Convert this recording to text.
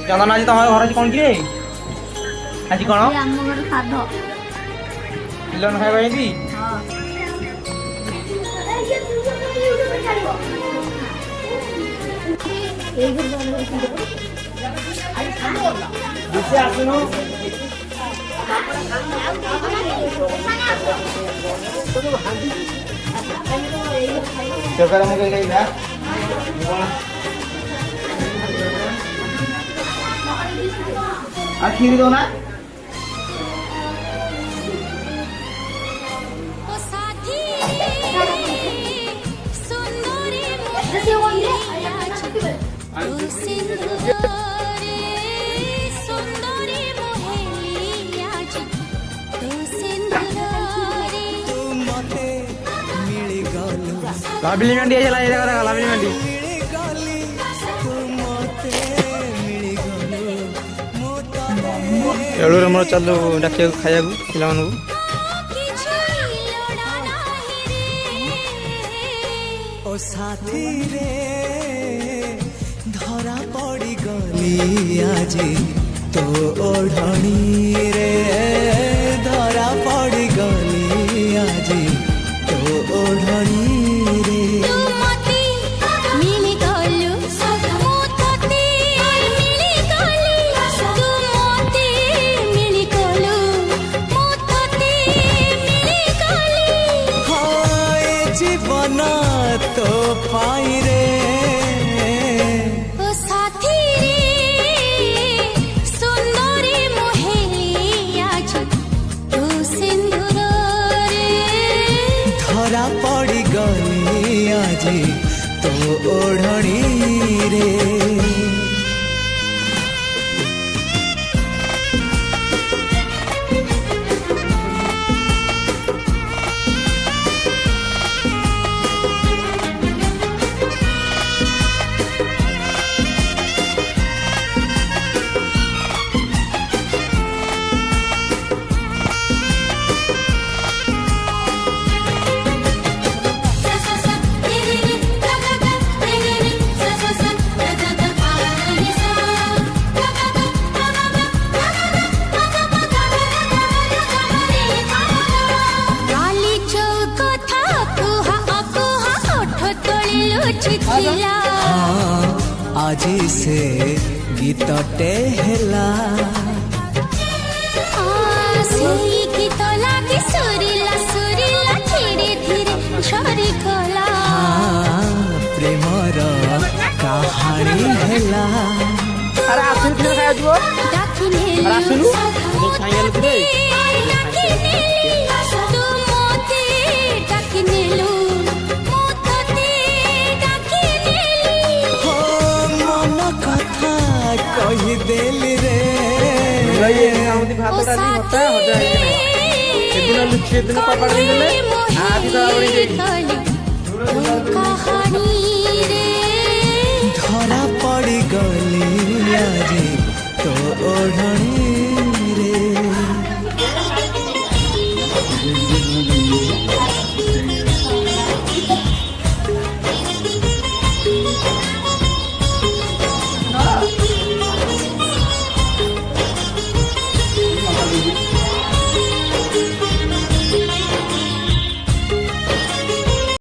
चंदन आज तुम घर कौन कि आज कौन आम घर साध मिलन खाଇବା ଏମିତି ବେଶୀ ଆସୁନୁ ଚକରା ମୁଗ ଖାଇବା आ खीर दो ना लाभली मंडी चला लाभली मंडी एळूर मोर चलू डाकिया खाया पिला ओ साथी रे धरा पड़ी गली आज तो ओढ़नी रे धरा पड़ी गली आज तो ओढ़नी रे तो पाई रे ओ साथी रे सुंदरी मोहेली आज तू सिंदूर रे धरा पड़ी गली आज तो ओढ़नी रे आज से गीत टेहला गीत लागे सुरीला सुरीला धीरे धीरे झरी गला प्रेमर कहानी हेला अरे आसुन फिर खाया जुओ अरे आसुनु खाइल रे कही देली रे ये आउती भात डाली होता हो जाए सेदिन लुचि दिन पापड़ नहीं देले आज तो आवड़ी कहानी रे धरा पड़ी गली आज तो ओढ़नी